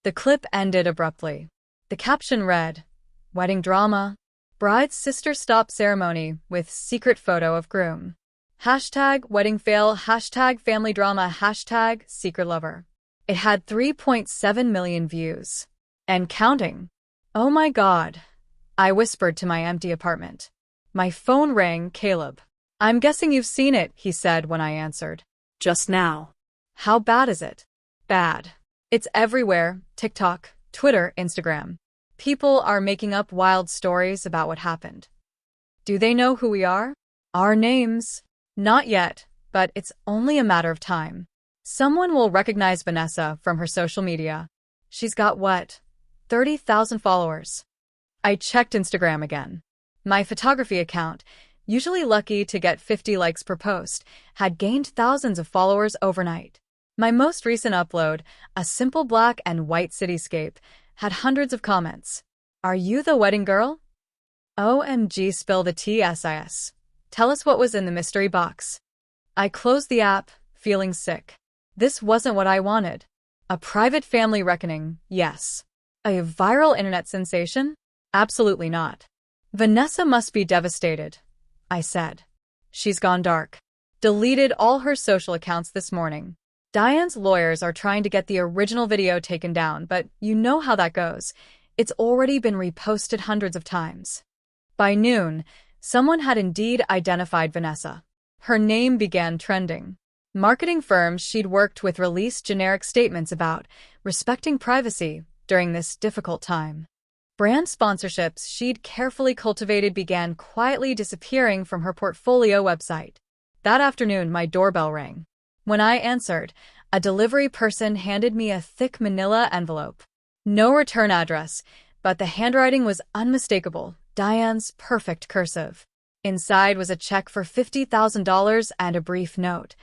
[SPEAKER 1] The clip ended abruptly. The caption read, Wedding drama. Bride's sister stop ceremony with secret photo of groom. #wedding fail, #family drama, #secret lover. It had 3.7 million views. And counting. Oh my God. I whispered to my empty apartment. My phone rang, Caleb. I'm guessing you've seen it, he said when I answered.
[SPEAKER 2] Just now.
[SPEAKER 1] How bad is it? Bad. It's everywhere, TikTok, Twitter, Instagram. People are making up wild stories about what happened. Do they know who we are? Our names? Not yet, but it's only a matter of time. Someone will recognize Vanessa from her social media. She's got what? 30,000 followers. I checked Instagram again. My photography account, usually lucky to get 50 likes per post, had gained thousands of followers overnight. My most recent upload, a simple black and white cityscape, had hundreds of comments. Are you the wedding girl? OMG, spill the tea, sis. Tell us what was in the mystery box. I closed the app, feeling sick. This wasn't what I wanted. A private family reckoning, yes. A viral internet sensation? Absolutely not. Vanessa must be devastated, I said. She's gone dark. Deleted all her social accounts this morning. Diane's lawyers are trying to get the original video taken down, but you know how that goes. It's already been reposted hundreds of times. By noon, someone had indeed identified Vanessa. Her name began trending. Marketing firms she'd worked with released generic statements about respecting privacy during this difficult time. Brand sponsorships she'd carefully cultivated began quietly disappearing from her portfolio website. That afternoon, my doorbell rang. When I answered, a delivery person handed me a thick manila envelope. No return address, but the handwriting was unmistakable, Diane's perfect cursive. Inside was a check for $50,000 and a brief note.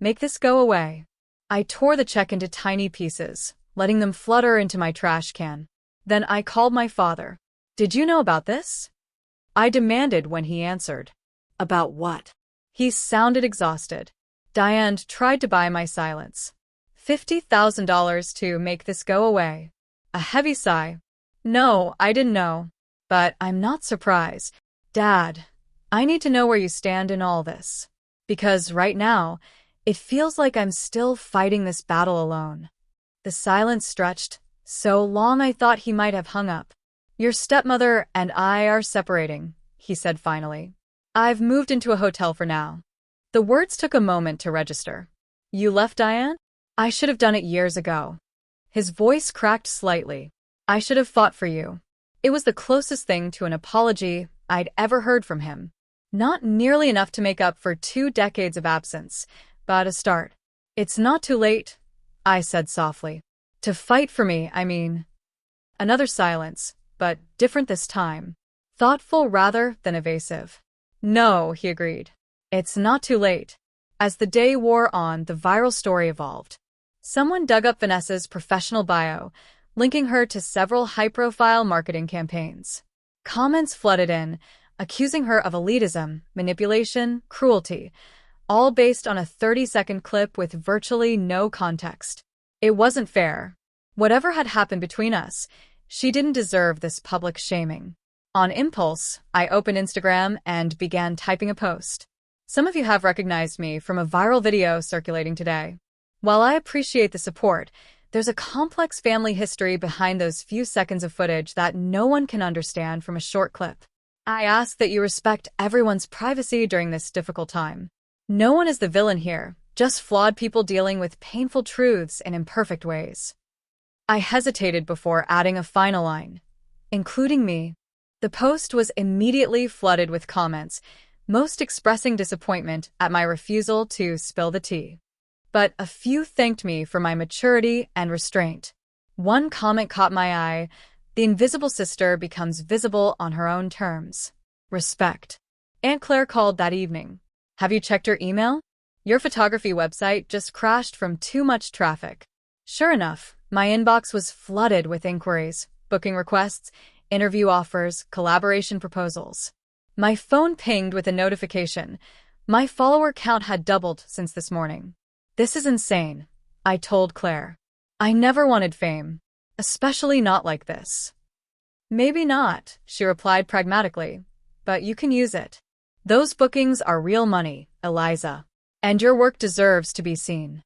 [SPEAKER 1] Make this go away. I tore the check into tiny pieces, letting them flutter into my trash can. Then I called my father. Did you know about this? I demanded when he answered.
[SPEAKER 2] About what?
[SPEAKER 1] He sounded exhausted. Diane tried to buy my silence. $50,000 to make this go away. A heavy sigh. No, I didn't know. But I'm not surprised. Dad, I need to know where you stand in all this. Because right now, it feels like I'm still fighting this battle alone. The silence stretched, so long I thought he might have hung up. Your stepmother and I are separating, he said finally. I've moved into a hotel for now. The words took a moment to register. You left, Diane? I should have done it years ago. His voice cracked slightly. I should have fought for you. It was the closest thing to an apology I'd ever heard from him. Not nearly enough to make up for 2 decades of absence, but a start. It's not too late, I said softly. To fight for me, I mean. Another silence, but different this time. Thoughtful rather than evasive. No, he agreed. It's not too late. As the day wore on, the viral story evolved. Someone dug up Vanessa's professional bio, linking her to several high-profile marketing campaigns. Comments flooded in, accusing her of elitism, manipulation, cruelty, all based on a 30-second clip with virtually no context. It wasn't fair. Whatever had happened between us, she didn't deserve this public shaming. On impulse, I opened Instagram and began typing a post. Some of you have recognized me from a viral video circulating today. While I appreciate the support, there's a complex family history behind those few seconds of footage that no one can understand from a short clip. I ask that you respect everyone's privacy during this difficult time. No one is the villain here, just flawed people dealing with painful truths in imperfect ways. I hesitated before adding a final line, including me. The post was immediately flooded with comments, most expressing disappointment at my refusal to spill the tea. But a few thanked me for my maturity and restraint. One comment caught my eye: the invisible sister becomes visible on her own terms. Respect. Aunt Claire called that evening. Have you checked your email? Your photography website just crashed from too much traffic. Sure enough, my inbox was flooded with inquiries, booking requests, interview offers, collaboration proposals. My phone pinged with a notification. My follower count had doubled since this morning. This is insane, I told Claire. I never wanted fame, especially not like this. Maybe not, she replied pragmatically, but you can use it. Those bookings are real money, Eliza, and your work deserves to be seen.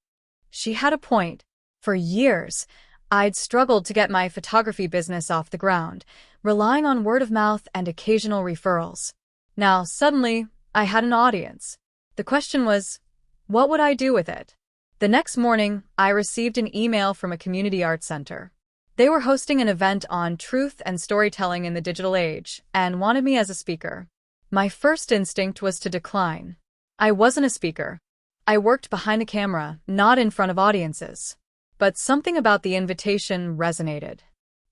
[SPEAKER 1] She had a point. For years, I'd struggled to get my photography business off the ground, relying on word of mouth and occasional referrals. Now, suddenly, I had an audience. The question was, what would I do with it? The next morning, I received an email from a community arts center. They were hosting an event on truth and storytelling in the digital age and wanted me as a speaker. My first instinct was to decline. I wasn't a speaker. I worked behind the camera, not in front of audiences. But something about the invitation resonated.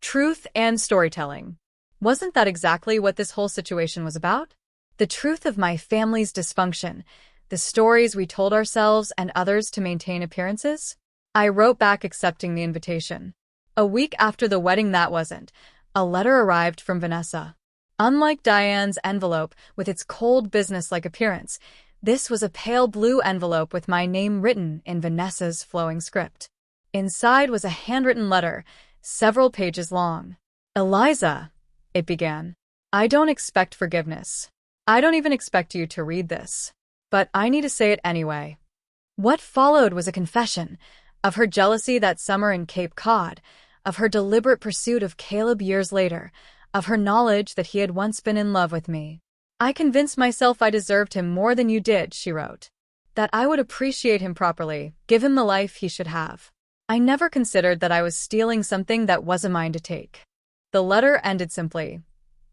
[SPEAKER 1] Truth and storytelling. Wasn't that exactly what this whole situation was about? The truth of my family's dysfunction, the stories we told ourselves and others to maintain appearances? I wrote back accepting the invitation. A week after the wedding, that wasn't. A letter arrived from Vanessa. Unlike Diane's envelope with its cold business-like appearance, this was a pale blue envelope with my name written in Vanessa's flowing script. Inside was a handwritten letter, several pages long. Eliza, it began. I don't expect forgiveness. I don't even expect you to read this. But I need to say it anyway. What followed was a confession of her jealousy that summer in Cape Cod, of her deliberate pursuit of Caleb years later, of her knowledge that he had once been in love with me. I convinced myself I deserved him more than you did, she wrote. That I would appreciate him properly, give him the life he should have. I never considered that I was stealing something that wasn't mine to take. The letter ended simply.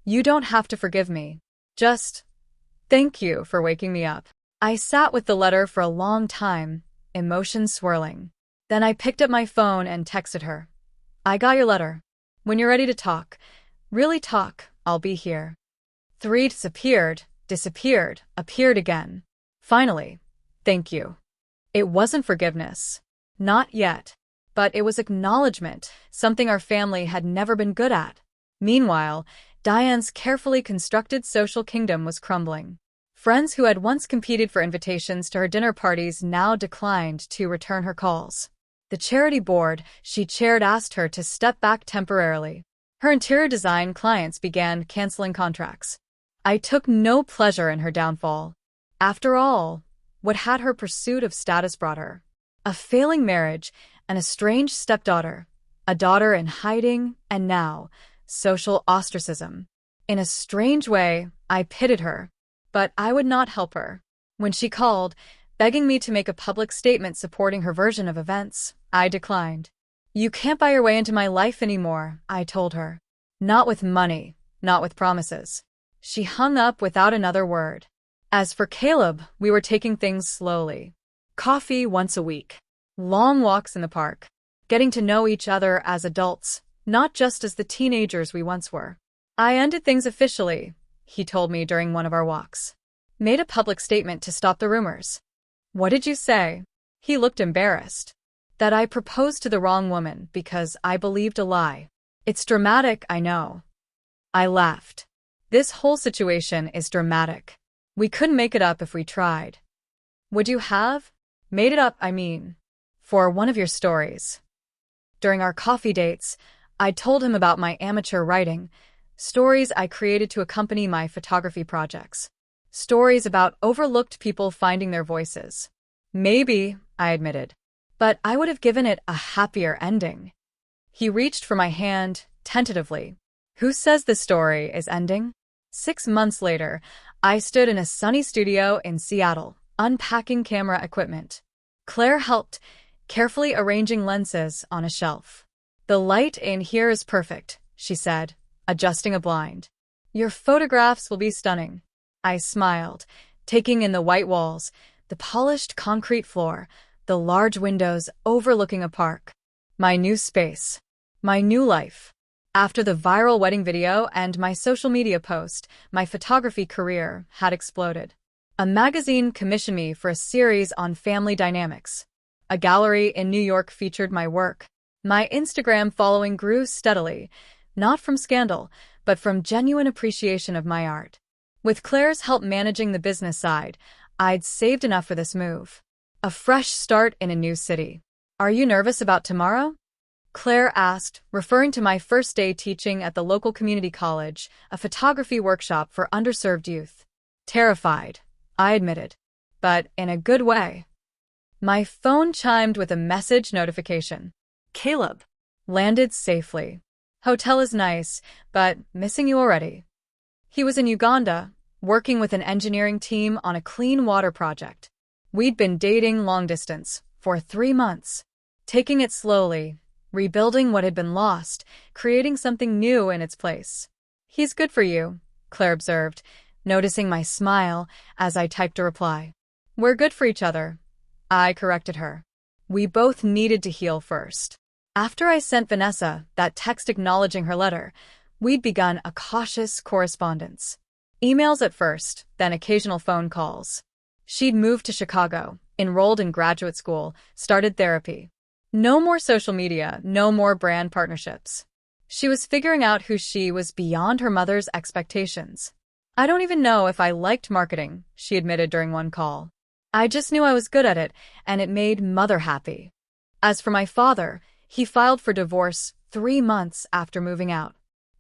[SPEAKER 1] You don't have to forgive me. Just, thank you for waking me up. I sat with the letter for a long time, emotions swirling. Then I picked up my phone and texted her. I got your letter. When you're ready to talk, really talk, I'll be here. 3 disappeared, appeared again. Finally, thank you. It wasn't forgiveness. Not yet. But it was acknowledgement, something our family had never been good at. Meanwhile, Diane's carefully constructed social kingdom was crumbling. Friends who had once competed for invitations to her dinner parties now declined to return her calls. The charity board she chaired asked her to step back temporarily. Her interior design clients began canceling contracts. I took no pleasure in her downfall. After all, what had her pursuit of status brought her? A failing marriage, an estranged stepdaughter, a daughter in hiding, and now, social ostracism. In a strange way, I pitied her, but I would not help her. When she called, begging me to make a public statement supporting her version of events, I declined. You can't buy your way into my life anymore, I told her. Not with money, not with promises. She hung up without another word. As for Caleb, we were taking things slowly. Coffee once a week. Long walks in the park. Getting to know each other as adults, not just as the teenagers we once were. I ended things officially, he told me during one of our walks. Made a public statement to stop the rumors. What did you say? He looked embarrassed. That I proposed to the wrong woman because I believed a lie. It's dramatic, I know. I laughed. This whole situation is dramatic. We couldn't make it up if we tried. Would you have? Made it up, I mean. For one of your stories. During our coffee dates, I told him about my amateur writing, stories I created to accompany my photography projects. Stories about overlooked people finding their voices. Maybe, I admitted. But I would have given it a happier ending. He reached for my hand, tentatively. Who says the story is ending? 6 months later, I stood in a sunny studio in Seattle, unpacking camera equipment. Claire helped, carefully arranging lenses on a shelf. The light in here is perfect, she said, adjusting a blind. Your photographs will be stunning. I smiled, taking in the white walls, the polished concrete floor, the large windows overlooking a park. My new space. My new life. After the viral wedding video and my social media post, my photography career had exploded. A magazine commissioned me for a series on family dynamics. A gallery in New York featured my work. My Instagram following grew steadily, not from scandal, but from genuine appreciation of my art. With Claire's help managing the business side, I'd saved enough for this move. A fresh start in a new city. Are you nervous about tomorrow? Claire asked, referring to my first day teaching at the local community college, a photography workshop for underserved youth. Terrified, I admitted, but in a good way. My phone chimed with a message notification.
[SPEAKER 2] Caleb.
[SPEAKER 1] Landed safely. Hotel is nice, but missing you already. He was in Uganda, working with an engineering team on a clean water project. We'd been dating long distance for 3 months, taking it slowly, rebuilding what had been lost, creating something new in its place. He's good for you, Claire observed, noticing my smile as I typed a reply. We're good for each other, I corrected her. We both needed to heal first. After I sent Vanessa that text acknowledging her letter, we'd begun a cautious correspondence. Emails at first, then occasional phone calls. She'd moved to Chicago, enrolled in graduate school, started therapy. No more social media, no more brand partnerships. She was figuring out who she was beyond her mother's expectations. I don't even know if I liked marketing, she admitted during one call. I just knew I was good at it, and it made Mother happy. As for my father, he filed for divorce 3 months after moving out.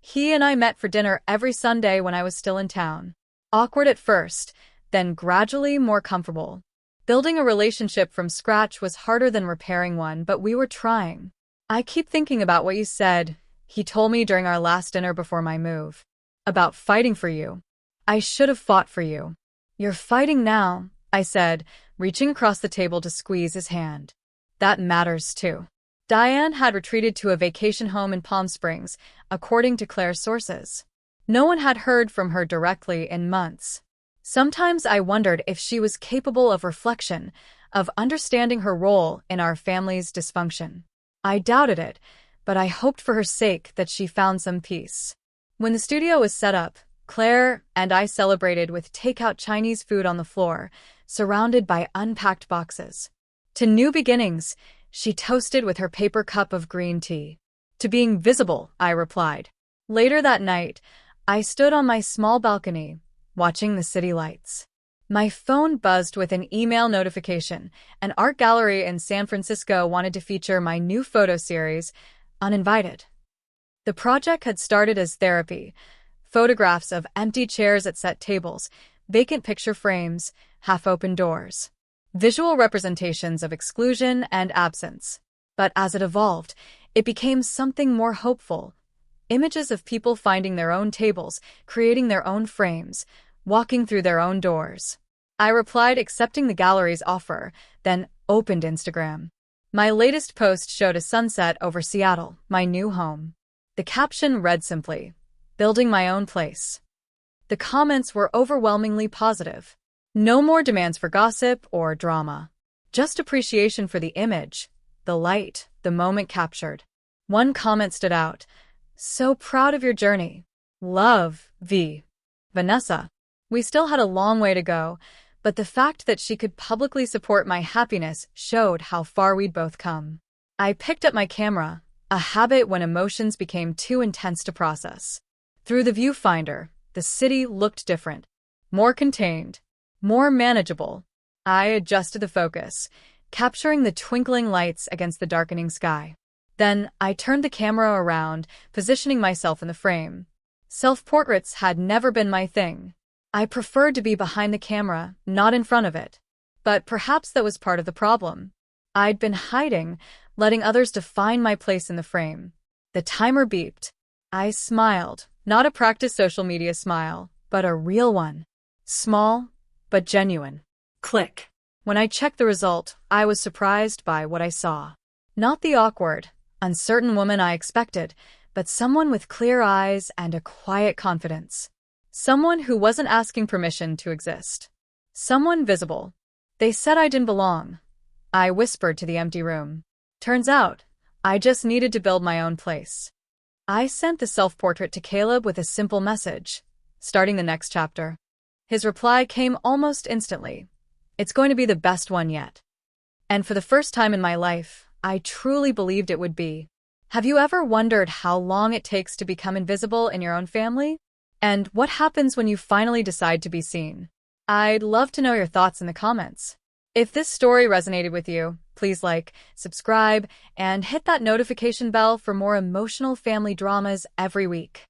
[SPEAKER 1] He and I met for dinner every Sunday when I was still in town. Awkward at first, then gradually more comfortable. Building a relationship from scratch was harder than repairing one, but we were trying. I keep thinking about what you said, he told me during our last dinner before my move. About fighting for you. I should have fought for you. You're fighting now, I said, reaching across the table to squeeze his hand. That matters too. Diane had retreated to a vacation home in Palm Springs, according to Claire's sources. No one had heard from her directly in months. Sometimes I wondered if she was capable of reflection, of understanding her role in our family's dysfunction. I doubted it, but I hoped for her sake that she found some peace. When the studio was set up, Claire and I celebrated with takeout Chinese food on the floor, surrounded by unpacked boxes. To new beginnings, she toasted with her paper cup of green tea. To being visible, I replied. Later that night, I stood on my small balcony, watching the city lights. My phone buzzed with an email notification. An art gallery in San Francisco wanted to feature my new photo series, Uninvited. The project had started as therapy, photographs of empty chairs at set tables, vacant picture frames, half-open doors. Visual representations of exclusion and absence. But as it evolved, it became something more hopeful. Images of people finding their own tables, creating their own frames, walking through their own doors. I replied accepting the gallery's offer, then opened Instagram. My latest post showed a sunset over Seattle, my new home. The caption read simply, "Building my own place." The comments were overwhelmingly positive. No more demands for gossip or drama. Just appreciation for the image, the light, the moment captured. One comment stood out. "So proud of your journey. Love, V. Vanessa." We still had a long way to go, but the fact that she could publicly support my happiness showed how far we'd both come. I picked up my camera, a habit when emotions became too intense to process. Through the viewfinder, the city looked different. More contained. More manageable. I adjusted the focus, capturing the twinkling lights against the darkening sky. Then I turned the camera around, positioning myself in the frame. Self-portraits had never been my thing. I preferred to be behind the camera, not in front of it. But perhaps that was part of the problem. I'd been hiding, letting others define my place in the frame. The timer beeped. I smiled, not a practiced social media smile, but a real one. Small, but genuine.
[SPEAKER 2] Click.
[SPEAKER 1] When I checked the result, I was surprised by what I saw. Not the awkward, uncertain woman I expected, but someone with clear eyes and a quiet confidence. Someone who wasn't asking permission to exist. Someone visible. They said I didn't belong. I whispered to the empty room. Turns out, I just needed to build my own place. I sent the self-portrait to Caleb with a simple message, starting the next chapter. His reply came almost instantly. It's going to be the best one yet. And for the first time in my life, I truly believed it would be. Have you ever wondered how long it takes to become invisible in your own family? And what happens when you finally decide to be seen? I'd love to know your thoughts in the comments. If this story resonated with you, please like, subscribe, and hit that notification bell for more emotional family dramas every week.